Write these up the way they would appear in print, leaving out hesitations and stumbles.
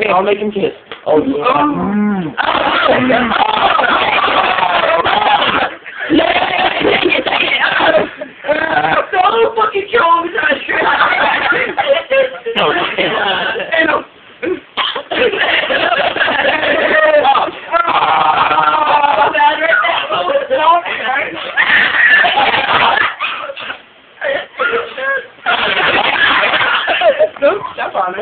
I'll make him kiss. Oh, yeah. Don't fucking kill him. Don't step on it.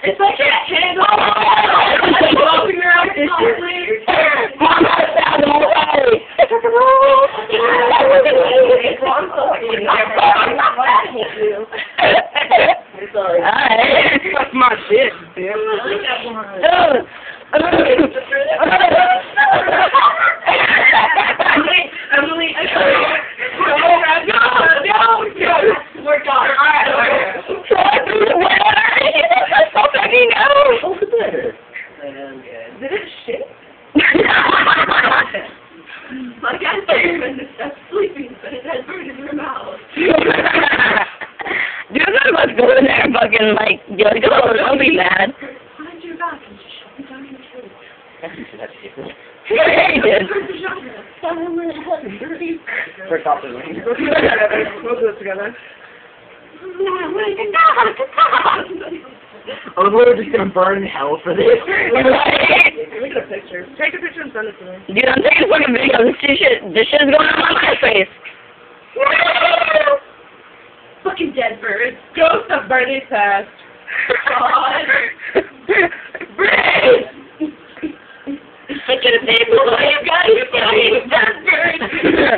It's like a hand on walking around Mom, I found him already. Sorry. Alright. That's my shit, dude. Emily, no, we're gone. Alright. Did it shit? My guy's sleeping, but it has bird in your mouth. Dude, none of us go in there and fucking, like, don't be mad. Behind your back and just shut me down your throat. Yeah, he did. First off the ring. We'll do it together. I was literally just gonna burn in hell for this. Look at a picture. Take a picture and send it to me. Dude, I'm taking a fucking video. This shit is going on my face. Fucking dead birds. Ghost of birdys past. God. Birds! Fucking people, you guys fucking dead birds.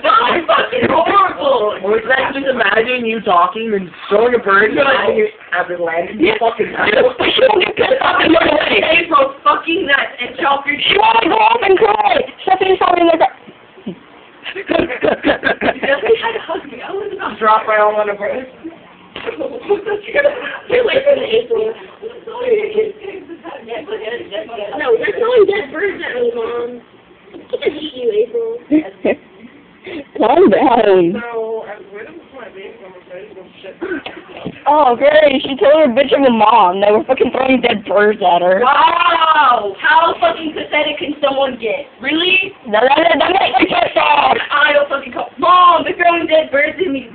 That's fucking horrible. Well, it's like just imagine you talking and throwing a bird and as it landed, you fucking April fucking nuts and chop your She wanna go home and cry. Stephanie's talking like that. Stephanie had to hug me. I was about to drop my own on a bird. You're like an April. No, they're throwing dead birds at me, Mom. I can't eat you, April. Calm down. So, where did my baby come from? Shit. Oh, great. She told her bitch of a mom they were fucking throwing dead birds at her. Wow! How fucking pathetic can someone get? Really? That makes me pissed off. I don't fucking call. Mom, they're throwing dead birds at me.